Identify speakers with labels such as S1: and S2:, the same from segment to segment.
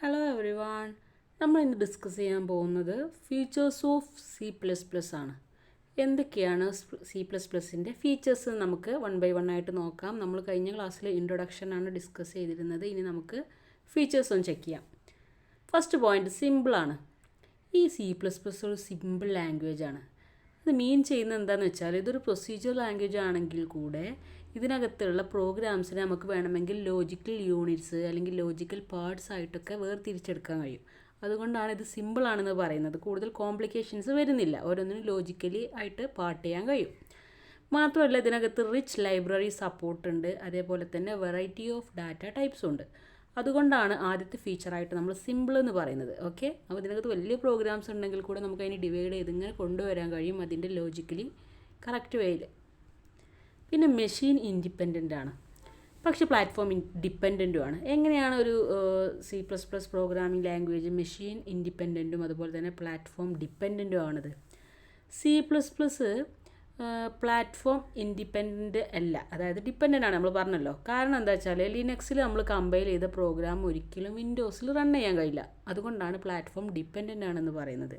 S1: Hello every one. നമ്മൾ ഇന്ന് discuss ചെയ്യാൻ പോകുന്നത് ഫീച്ചേഴ്സ് ഓഫ് C++ ആണ്. എന്തൊക്കെയാണ് C++ൻ്റെ ഫീച്ചേഴ്സ് നമുക്ക് വൺ ബൈ വൺ ആയിട്ട് നോക്കാം. നമ്മൾ കഴിഞ്ഞ ക്ലാസ്സിൽ ഇൻട്രൊഡക്ഷനാണ് ഡിസ്കസ് ചെയ്തിരുന്നത്. ഇനി നമുക്ക് ഫീച്ചേഴ്സ് ഒന്ന് ചെക്ക് ചെയ്യാം. ഫസ്റ്റ് പോയിന്റ്, സിമ്പിളാണ്. ഈ C++ ഒരു സിമ്പിൾ ലാംഗ്വേജ് ആണ്. ഇത് മീൻ ചെയ്യുന്നത് എന്താണെന്ന് വെച്ചാൽ ഇതൊരു പ്രൊസീജിയർ ലാംഗ്വേജ് ആണെങ്കിൽ കൂടെ ഇതിനകത്തുള്ള പ്രോഗ്രാംസിനെ നമുക്ക് വേണമെങ്കിൽ ലോജിക്കൽ യൂണിറ്റ്സ് അല്ലെങ്കിൽ ലോജിക്കൽ പാർട്സ് ആയിട്ടൊക്കെ വേർതിരിച്ചെടുക്കാൻ കഴിയും. അതുകൊണ്ടാണ് ഇത് സിമ്പിളാണെന്ന് പറയുന്നത്. കൂടുതൽ കോംപ്ലിക്കേഷൻസ് വരുന്നില്ല. ഓരോന്നിനും ലോജിക്കലി ആയിട്ട് പാർട്ട് ചെയ്യാൻ കഴിയും. മാത്രമല്ല ഇതിനകത്ത് റിച്ച് ലൈബ്രറി സപ്പോർട്ട് ഉണ്ട്. അതേപോലെ തന്നെ വെറൈറ്റി ഓഫ് ഡാറ്റ ടൈപ്സും ഉണ്ട്. അതുകൊണ്ടാണ് ആദ്യത്തെ ഫീച്ചറായിട്ട് നമ്മൾ സിമ്പിൾ എന്ന് പറയുന്നത്. ഓക്കെ, അപ്പോൾ ഇതിനകത്ത് വലിയ പ്രോഗ്രാംസ് ഉണ്ടെങ്കിൽ കൂടെ നമുക്ക് അതിനെ ഡിവൈഡ് ചെയ്ത് ഇങ്ങനെ കൊണ്ടുവരാൻ കഴിയും അതിൻ്റെ ലോജിക്കലി കറക്റ്റ് വേയിൽ. പിന്നെ മെഷീൻ ഇൻഡിപെൻഡൻ്റ് ആണ്, പക്ഷേ പ്ലാറ്റ്ഫോം ഡിപ്പെൻഡൻറ്റുമാണ്. എങ്ങനെയാണ് ഒരു C++ പ്രോഗ്രാമിംഗ് ലാംഗ്വേജ് മെഷീൻ ഇൻഡിപെൻഡൻറ്റും അതുപോലെ തന്നെ പ്ലാറ്റ്ഫോം ഡിപ്പെൻഡൻറ്റും ആണത്? C++ പ്ലാറ്റ്ഫോം ഇൻഡിപെൻഡൻ്റ് അല്ല, അതായത് ഡിപ്പെൻഡൻ്റ് ആണ് നമ്മൾ പറഞ്ഞല്ലോ. കാരണം എന്താ വെച്ചാൽ ലിനക്സിൽ നമ്മൾ കമ്പൈൽ ചെയ്ത പ്രോഗ്രാം ഒരിക്കലും വിൻഡോസിൽ റൺ ചെയ്യാൻ കഴിയില്ല. അതുകൊണ്ടാണ് പ്ലാറ്റ്ഫോം ഡിപ്പെൻഡൻ്റ് ആണെന്ന് പറയുന്നത്.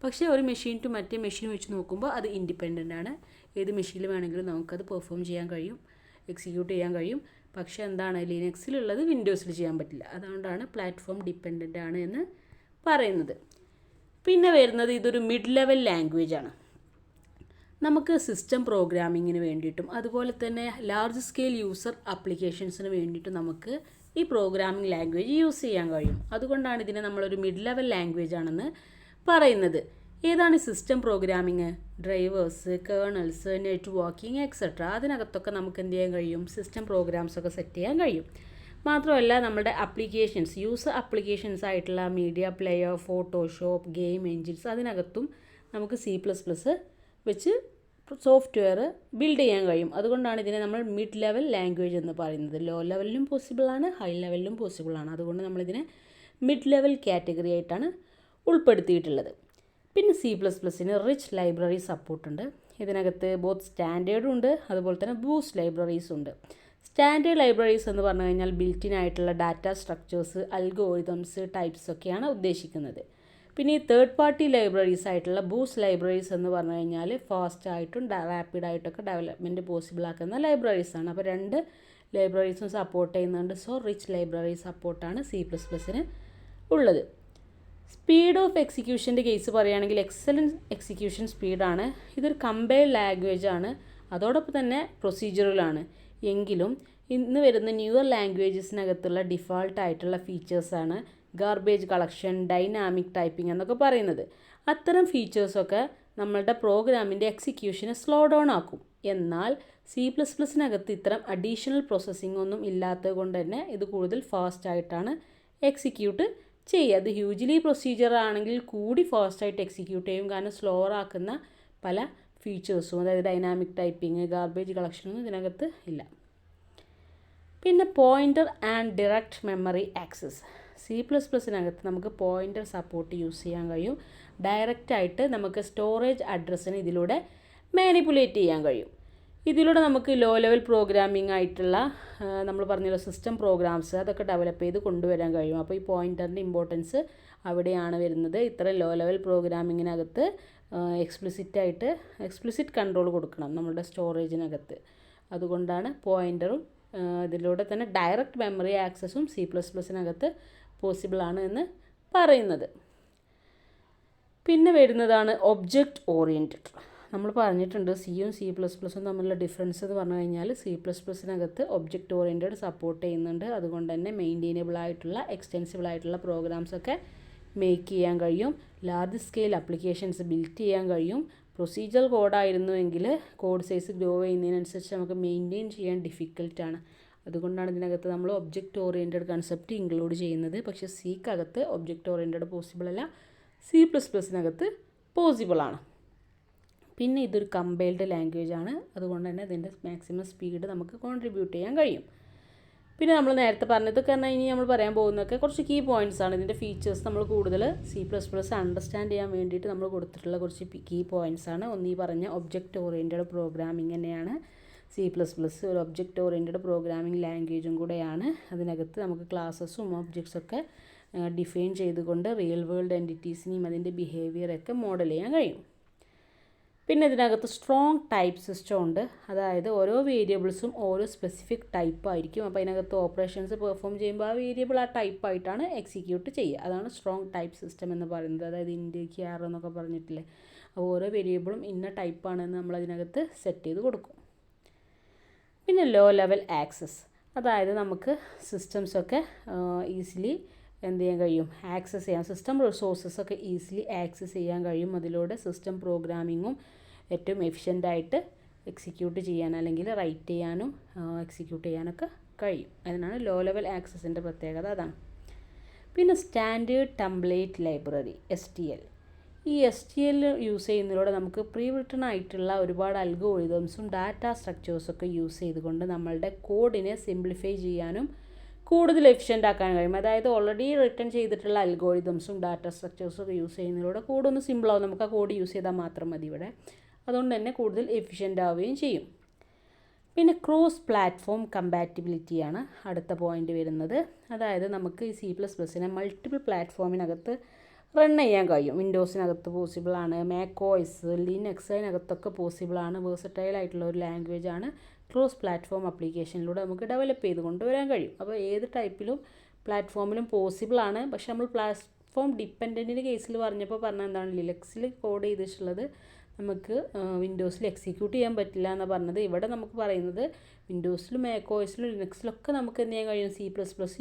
S1: പക്ഷേ ഒരു മെഷീൻ ടു മറ്റേ മെഷീൻ വെച്ച് നോക്കുമ്പോൾ അത് ഇൻഡിപെൻഡൻ്റ് ആണ്. ഏത് മെഷീനിൽ വേണമെങ്കിലും നമുക്കത് പെർഫോം ചെയ്യാൻ കഴിയും, എക്സിക്യൂട്ട് ചെയ്യാൻ കഴിയും. പക്ഷേ എന്താണ്, ലിനക്സിലുള്ളത് വിൻഡോസിൽ ചെയ്യാൻ പറ്റില്ല. അതുകൊണ്ടാണ് പ്ലാറ്റ്ഫോം ഡിപ്പെൻഡൻ്റ് ആണ് എന്ന് പറയുന്നത്. പിന്നെ വരുന്നത് ഇതൊരു മിഡ് ലെവൽ ലാംഗ്വേജ് ആണ്. നമുക്ക് സിസ്റ്റം പ്രോഗ്രാമിങ്ങിന് വേണ്ടിയിട്ടും അതുപോലെ തന്നെ ലാർജ് സ്കെയിൽ യൂസർ ആപ്ലിക്കേഷൻസിന് വേണ്ടിയിട്ടും നമുക്ക് ഈ പ്രോഗ്രാമിംഗ് ലാംഗ്വേജ് യൂസ് ചെയ്യാൻ കഴിയും. അതുകൊണ്ടാണ് ഇതിനെ നമ്മളൊരു മിഡ് ലെവൽ ലാംഗ്വേജ് ആണെന്ന് പറയുന്നത്. ഏതാണ് system programming? Drivers, kernels, networking etcetera. അതിനകത്തൊക്കെ നമുക്ക് എന്ത് ചെയ്യാൻ കഴിയും? സിസ്റ്റം പ്രോഗ്രാംസൊക്കെ സെറ്റ് ചെയ്യാൻ കഴിയും. മാത്രമല്ല നമ്മുടെ ആപ്ലിക്കേഷൻസ്, യൂസർ ആപ്ലിക്കേഷൻസ് ആയിട്ടുള്ള media player, Photoshop, game engines, അതിനകത്തും നമുക്ക് C++ വെച്ച് സോഫ്റ്റ്വെയർ ബിൽഡ് ചെയ്യാൻ കഴിയും. അതുകൊണ്ടാണ് ഇതിനെ നമ്മൾ മിഡ് ലെവൽ ലാംഗ്വേജ് എന്ന് പറയുന്നത്. ലോ ലെവലിലും പോസിബിളാണ്, ഹൈ ലെവലിലും പോസിബിളാണ്. അതുകൊണ്ട് നമ്മളിതിനെ മിഡ് ലെവൽ കാറ്റഗറി ആയിട്ടാണ് ഉൾപ്പെടുത്തിയിട്ടുള്ളത്. പിന്നെ C++ന് റിച്ച് ലൈബ്രറി സപ്പോർട്ടുണ്ട്. ഇതിനകത്ത് ബോത്ത് സ്റ്റാൻഡേർഡും ഉണ്ട്, അതുപോലെ തന്നെ ബൂസ്റ്റ് ലൈബ്രറീസ് ഉണ്ട്. സ്റ്റാൻഡേർഡ് ലൈബ്രറീസ് എന്ന് പറഞ്ഞു കഴിഞ്ഞാൽ ബിൽറ്റിൻ ആയിട്ടുള്ള ഡാറ്റ സ്ട്രക്ചേഴ്സ്, അൽഗോരിതംസ്, ടൈപ്സ് ഒക്കെയാണ് ഉദ്ദേശിക്കുന്നത്. പിന്നെ ഈ തേർഡ് പാർട്ടി ലൈബ്രറീസ് ആയിട്ടുള്ള ബൂസ്റ്റ് ലൈബ്രറീസ് എന്ന് പറഞ്ഞു കഴിഞ്ഞാൽ ഫാസ്റ്റ് ആയിട്ടും റാപ്പിഡായിട്ടൊക്കെ ഡെവലപ്മെൻറ്റ് പോസിബിൾ ആക്കുന്ന ലൈബ്രറീസാണ്. അപ്പോൾ രണ്ട് ലൈബ്രറീസും സപ്പോർട്ട് ചെയ്യുന്നുണ്ട്. സോ റിച്ച് ലൈബ്രറി സപ്പോർട്ടാണ് C++ന് ഉള്ളത്. സ്പീഡ് ഓഫ് എക്സിക്യൂഷൻ്റെ കേസ് പറയുകയാണെങ്കിൽ എക്സലൻറ്റ് എക്സിക്യൂഷൻ സ്പീഡാണ്. ഇതൊരു കമ്പൈൽഡ് ലാംഗ്വേജ് ആണ്, അതോടൊപ്പം തന്നെ പ്രൊസീജിയറലാണ്. എങ്കിലും ഇന്ന് വരുന്ന ന്യൂവർ ലാംഗ്വേജസിനകത്തുള്ള ഡിഫാൾട്ട് ആയിട്ടുള്ള ഫീച്ചേഴ്സാണ് ഗാർബേജ് കളക്ഷൻ, ഡൈനാമിക് ടൈപ്പിംഗ് എന്നൊക്കെ പറയുന്നത്. അത്തരം ഫീച്ചേഴ്സൊക്കെ നമ്മളുടെ പ്രോഗ്രാമിൻ്റെ എക്സിക്യൂഷനെ സ്ലോ ഡൗൺ ആക്കും. എന്നാൽ C++നകത്ത് ഇത്തരം അഡീഷണൽ പ്രോസസ്സിംഗ് ഒന്നും ഇല്ലാത്തത് കൊണ്ട് തന്നെ ഇത് കൂടുതൽ ഫാസ്റ്റ് ആയിട്ടാണ് എക്സിക്യൂട്ട് ചെയ്യുക. അത് ഹ്യൂജ്ലി പ്രൊസീജിയർ ആണെങ്കിൽ കൂടി ഫാസ്റ്റായിട്ട് എക്സിക്യൂട്ട് ചെയ്യും. കാരണം സ്ലോവർ ആക്കുന്ന പല ഫീച്ചേഴ്സും, അതായത് ഡൈനാമിക് ടൈപ്പിംഗ്, ഗാർബേജ് കളക്ഷനൊന്നും ഇതിനകത്ത് ഇല്ല. പിന്നെ pointer and direct memory access. C++നകത്ത് നമുക്ക് പോയിൻ്റർ സപ്പോർട്ട് യൂസ് ചെയ്യാൻ കഴിയും. ഡയറക്റ്റായിട്ട് നമുക്ക് സ്റ്റോറേജ് അഡ്രസ്സിന് ഇതിലൂടെ മാനിപ്പുലേറ്റ് ചെയ്യാൻ കഴിയും. ഇതിലൂടെ നമുക്ക് ലോ ലെവൽ പ്രോഗ്രാമിംഗ് ആയിട്ടുള്ള നമ്മൾ പറഞ്ഞല്ലോ സിസ്റ്റം പ്രോഗ്രാംസ്, അതൊക്കെ ഡെവലപ്പ് ചെയ്ത് കൊണ്ടുവരാൻ കഴിയും. അപ്പോൾ ഈ പോയിൻ്ററിൻ്റെ ഇമ്പോർട്ടൻസ് അവിടെയാണ് വരുന്നത്. ഇത്ര ലോ ലെവൽ പ്രോഗ്രാമിങ്ങിനകത്ത് എക്സ്പ്ലിസിറ്റ് കൺട്രോൾ കൊടുക്കണം നമ്മുടെ സ്റ്റോറേജിനകത്ത്. അതുകൊണ്ടാണ് പോയിൻ്ററും ഇതിലൂടെ തന്നെ ഡയറക്റ്റ് മെമ്മറി ആക്സസും C++നകത്ത് പോസിബിളാണ് എന്ന് പറയുന്നത്. പിന്നെ വരുന്നതാണ് ഒബ്ജക്റ്റ് ഓറിയൻറ്റഡ്. നമ്മൾ പറഞ്ഞിട്ടുണ്ട് സിയും C++ഉം തമ്മിലുള്ള ഡിഫറൻസ് എന്ന് പറഞ്ഞു കഴിഞ്ഞാൽ C++നകത്ത് ഒബ്ജക്റ്റ് ഓറിയൻറ്റഡ് സപ്പോർട്ട് ചെയ്യുന്നുണ്ട്. അതുകൊണ്ട് തന്നെ മെയിൻറ്റെയിനബിൾ ആയിട്ടുള്ള എക്സ്റ്റെൻസിബിൾ ആയിട്ടുള്ള പ്രോഗ്രാംസൊക്കെ മേക്ക് ചെയ്യാൻ കഴിയും. ലാർജ് സ്കെയിൽ ആപ്ലിക്കേഷൻസ് ബിൽഡ് ചെയ്യാൻ കഴിയും. പ്രൊസീജിയർ കോഡായിരുന്നുവെങ്കിൽ കോഡ് സൈസ് ഗ്രോ ചെയ്യുന്നതിനനുസരിച്ച് നമുക്ക് മെയിൻറ്റെയിൻ ചെയ്യാൻ ഡിഫിക്കൽട്ടാണ്. അതുകൊണ്ടാണ് ഇതിനകത്ത് നമ്മൾ ഒബ്ജക്റ്റ് ഓറിയൻറ്റഡ് കൺസെപ്റ്റ് ഇൻക്ലൂഡ് ചെയ്യുന്നത്. പക്ഷേ സിക്കകത്ത് ഒബ്ജക്റ്റ് ഓറിയൻറ്റഡ് പോസിബിൾ അല്ല, C++നകത്ത് പോസിബിളാണ്. പിന്നെ ഇതൊരു കമ്പൈൽഡ് ലാംഗ്വേജ് ആണ്. അതുകൊണ്ട് തന്നെ ഇതിൻ്റെ മാക്സിമം സ്പീഡ് നമുക്ക് കോൺട്രിബ്യൂട്ട് ചെയ്യാൻ കഴിയും. പിന്നെ നമ്മൾ നേരത്തെ പറഞ്ഞതൊക്കെ പറഞ്ഞാൽ ഇനി നമ്മൾ പറയാൻ പോകുന്നതൊക്കെ കുറച്ച് കീ പോയിൻറ്റ്സ് ആണ്. ഇതിൻ്റെ ഫീച്ചേഴ്സ് നമ്മൾ കൂടുതൽ C++ അണ്ടർസ്റ്റാൻഡ് ചെയ്യാൻ വേണ്ടിയിട്ട് നമ്മൾ കൊടുത്തിട്ടുള്ള കുറച്ച് കീ പോയിൻറ്റ്സ് ആണ്. ഒന്നീ പറഞ്ഞ ഒബ്ജക്റ്റ് ഓറിയൻറ്റഡ് പ്രോഗ്രാമിംഗ് തന്നെയാണ് C++. ഒരു ഒബ്ജക്റ്റ് ഓറിയൻറ്റഡ് പ്രോഗ്രാമിംഗ് ലാംഗ്വേജും കൂടെയാണ്. അതിനകത്ത് നമുക്ക് ക്ലാസ്സസും ഒബ്ജക്ട്സൊക്കെ ഡിഫൈൻ ചെയ്തുകൊണ്ട് റിയൽ വേൾഡ് എൻറ്റിറ്റീസിനെയും അതിൻ്റെ ബിഹേവിയറൊക്കെ മോഡൽ ചെയ്യാൻ കഴിയും. പിന്നെ ഇതിനകത്ത് സ്ട്രോങ് ടൈപ്പ് സിസ്റ്റം ഉണ്ട്. അതായത് ഓരോ വേരിയബിൾസും ഓരോ സ്പെസിഫിക് ടൈപ്പ് ആയിരിക്കും. അപ്പോൾ അതിനകത്ത് ഓപ്പറേഷൻസ് പെർഫോം ചെയ്യുമ്പോൾ ആ വേരിയബിൾ ആ ടൈപ്പായിട്ടാണ് എക്സിക്യൂട്ട് ചെയ്യുക. അതാണ് സ്ട്രോങ് ടൈപ്പ് സിസ്റ്റം എന്ന് പറയുന്നത്. അതായത് ഇൻഡ്, ക്യാർ എന്നൊക്കെ പറഞ്ഞിട്ടില്ലേ. അപ്പോൾ ഓരോ വേരിയബിളും ഇന്ന ടൈപ്പാണെന്ന് നമ്മൾ അതിനകത്ത് സെറ്റ് ചെയ്ത് കൊടുക്കും. പിന്നെ ലോ ലെവൽ ആക്സസ്, അതായത് നമുക്ക് സിസ്റ്റംസൊക്കെ ഈസിലി എന്ത് ചെയ്യാൻ കഴിയും, ആക്സസ് ചെയ്യാം. സിസ്റ്റം റിസോഴ്സസ് ഒക്കെ ഈസിലി ആക്സസ് ചെയ്യാൻ കഴിയും. അതിലൂടെ സിസ്റ്റം പ്രോഗ്രാമിങ്ങും ഏറ്റവും എഫിഷ്യൻ്റായിട്ട് എക്സിക്യൂട്ട് ചെയ്യാൻ അല്ലെങ്കിൽ റൈറ്റ് ചെയ്യാനും എക്സിക്യൂട്ട് ചെയ്യാനൊക്കെ കഴിയും. അതിനാണ് ലോ ലെവൽ ആക്സസിൻ്റെ പ്രത്യേകത അതാണ്. പിന്നെ സ്റ്റാൻഡേർഡ് ടെംപ്ലേറ്റ് ലൈബ്രറി STL. ഈ STL യൂസ് ചെയ്യുന്നതിലൂടെ നമുക്ക് പ്രീ റിട്ടൺ ആയിട്ടുള്ള ഒരുപാട് അൽഗോരിതംസും ഡാറ്റ സ്ട്രക്ചേഴ്സൊക്കെ യൂസ് ചെയ്തുകൊണ്ട് നമ്മളുടെ കോഡിനെ സിംപ്ലിഫൈ ചെയ്യാനും കൂടുതൽ എഫിഷ്യൻ്റ് ആക്കാൻ കഴിയും. അതായത് ഓൾറെഡി റിട്ടൺ ചെയ്തിട്ടുള്ള അൽഗോരിതംസും ഡാറ്റ സ്ട്രക്ചേഴ്സും ഒക്കെ യൂസ് ചെയ്യുന്നതിലൂടെ കോഡൊന്ന് സിമ്പിളാവും. നമുക്ക് ആ കോഡ് യൂസ് ചെയ്താൽ മാത്രം മതി ഇവിടെ. അതുകൊണ്ട് തന്നെ കൂടുതൽ എഫിഷ്യൻ്റ് ആവുകയും ചെയ്യും. പിന്നെ ക്രോസ് പ്ലാറ്റ്ഫോം കമ്പാറ്റിബിലിറ്റിയാണ് അടുത്ത പോയിൻ്റ് വരുന്നത്. അതായത് നമുക്ക് ഈ C++നെ മൾട്ടിപ്പിൾ പ്ലാറ്റ്ഫോമിനകത്ത് റൺ ചെയ്യാൻ കഴിയും. വിൻഡോസിനകത്ത് പോസിബിളാണ്, macOS, ലിനക്സ് അതിനകത്തൊക്കെ പോസിബിളാണ്. വേഴ്സറ്റൈൽ ആയിട്ടുള്ള ഒരു ലാംഗ്വേജ് ആണ്. ക്രോസ് പ്ലാറ്റ്ഫോം ആപ്ലിക്കേഷനിലൂടെ നമുക്ക് ഡെവലപ്പ് ചെയ്ത് കൊണ്ടുവരാൻ കഴിയും. അപ്പോൾ ഏത് ടൈപ്പിലും പ്ലാറ്റ്ഫോമിലും പോസിബിളാണ്. പക്ഷെ നമ്മൾ പ്ലാറ്റ്ഫോം ഡിപ്പെൻഡൻറ്റിൻ്റെ കേസിൽ പറഞ്ഞപ്പോൾ പറഞ്ഞത് എന്താണ്, ലിനക്സിൽ കോഡ് ചെയ്തിട്ടുള്ളത് നമുക്ക് വിൻഡോസിൽ എക്സിക്യൂട്ട് ചെയ്യാൻ പറ്റില്ല എന്നാണ് പറഞ്ഞത്. ഇവിടെ നമുക്ക് പറയുന്നത് വിൻഡോസിലും macOSലും ലിനക്സിലൊക്കെ നമുക്ക് എന്ത് ചെയ്യാൻ കഴിയും, C++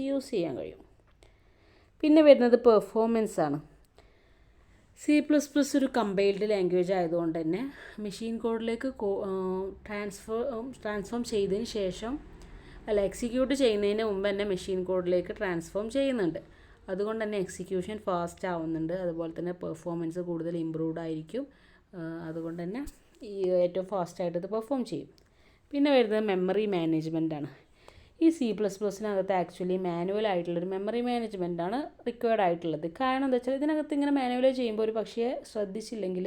S1: യൂസ് ചെയ്യാൻ കഴിയും. പിന്നെ വരുന്നത് പെർഫോമൻസ് ആണ്. C++ ഒരു കമ്പൈൽഡ് ലാംഗ്വേജ് ആയതുകൊണ്ട് തന്നെ മെഷീൻ കോഡിലേക്ക് ട്രാൻസ്ഫോം ചെയ്തതിന് ശേഷം എക്സിക്യൂട്ട് ചെയ്യുന്നതിന് മുമ്പ് തന്നെ മെഷീൻ കോഡിലേക്ക് ട്രാൻസ്ഫോം ചെയ്യുന്നുണ്ട്. അതുകൊണ്ട് തന്നെ എക്സിക്യൂഷൻ ഫാസ്റ്റ് ആവുന്നുണ്ട്. അതുപോലെ തന്നെ പെർഫോമൻസ് കൂടുതൽ ഇമ്പ്രൂവ്ഡ് ആയിരിക്കും. അതുകൊണ്ട് തന്നെ ഈ ഏറ്റവും ഫാസ്റ്റായിട്ട് ഇത് പെർഫോം ചെയ്യും. പിന്നെ വരുന്നത് മെമ്മറി മാനേജ്മെൻ്റ് ആണ്. ഈ C++നകത്ത് ആക്ച്വലി മാനുവൽ ആയിട്ടുള്ളൊരു മെമ്മറി മാനേജ്മെൻറ്റാണ് റിക്വയർഡ് ആയിട്ടുള്ളത്. കാരണം എന്താ വെച്ചാൽ ഇതിനകത്ത് ഇങ്ങനെ മാനുവൽ ചെയ്യുമ്പോൾ ഒരു പക്ഷേ ശ്രദ്ധിച്ചില്ലെങ്കിൽ,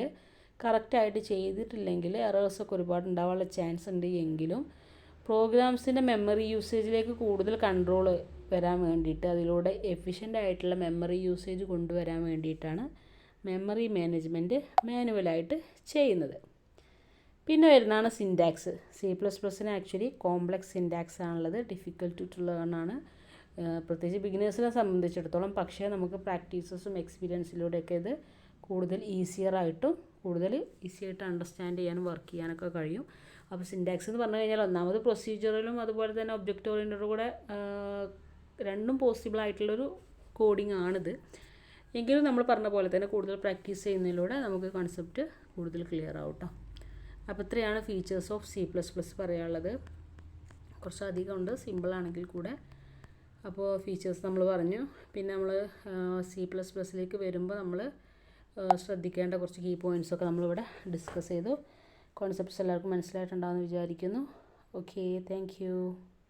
S1: കറക്റ്റായിട്ട് ചെയ്തിട്ടില്ലെങ്കിൽ എറേഴ്സൊക്കെ ഒരുപാട് ഉണ്ടാവാനുള്ള ചാൻസ് ഉണ്ട്. എങ്കിലും പ്രോഗ്രാംസിൻ്റെ മെമ്മറി യൂസേജിലേക്ക് കൂടുതൽ കൺട്രോൾ വരാൻ വേണ്ടിയിട്ട്, അതിലൂടെ എഫിഷ്യൻ്റ് ആയിട്ടുള്ള മെമ്മറി യൂസേജ് കൊണ്ടുവരാൻ വേണ്ടിയിട്ടാണ് മെമ്മറി മാനേജ്മെൻറ്റ് മാനുവലായിട്ട് ചെയ്യുന്നത്. പിന്നെ വരുന്നതാണ് സിൻറ്റാക്സ്. C++ന് ആക്ച്വലി കോംപ്ലക്സ് സിൻറ്റാക്സ് ആണുള്ളത്, ഡിഫിക്കൽട്ട് ടു ലേൺ ആണ്, പ്രത്യേകിച്ച് ബിഗിനേഴ്സിനെ സംബന്ധിച്ചിടത്തോളം. പക്ഷേ നമുക്ക് പ്രാക്ടീസസും എക്സ്പീരിയൻസിലൂടെയൊക്കെ ഇത് കൂടുതൽ ഈസിയായിട്ട് അണ്ടർസ്റ്റാൻഡ് ചെയ്യാനും വർക്ക് ചെയ്യാനൊക്കെ കഴിയും. അപ്പോൾ സിൻറ്റാക്സ് എന്ന് പറഞ്ഞു കഴിഞ്ഞാൽ ഒന്നാമത് പ്രൊസീജിയറിലും അതുപോലെ തന്നെ ഒബ്ജക്റ്റ് ഓറിയൻറ്റഡും കൂടെ രണ്ടും പോസിബിൾ ആയിട്ടുള്ളൊരു കോഡിംഗ് ആണിത്. എങ്കിലും നമ്മൾ പറഞ്ഞ പോലെ തന്നെ കൂടുതൽ പ്രാക്ടീസ് ചെയ്യുന്നതിലൂടെ നമുക്ക് കോൺസെപ്റ്റ് കൂടുതൽ ക്ലിയർ ആവും കേട്ടോ. അപ്പോൾ ഇത്രയാണ് ഫീച്ചേഴ്സ് ഓഫ് C++ പറയാനുള്ളത്. കുറച്ചധികം ഉണ്ട് സിമ്പിളാണെങ്കിൽ കൂടെ. അപ്പോൾ ഫീച്ചേഴ്സ് നമ്മൾ പറഞ്ഞു. പിന്നെ നമ്മൾ C++ലേക്ക് വരുമ്പോൾ നമ്മൾ ശ്രദ്ധിക്കേണ്ട കുറച്ച് കീ പോയിൻറ്റ്സൊക്കെ നമ്മളിവിടെ ഡിസ്കസ് ചെയ്തു. കോൺസെപ്റ്റ്സ് എല്ലാവർക്കും മനസ്സിലായിട്ടുണ്ടാകുമെന്ന് വിചാരിക്കുന്നു. Okay, thank you.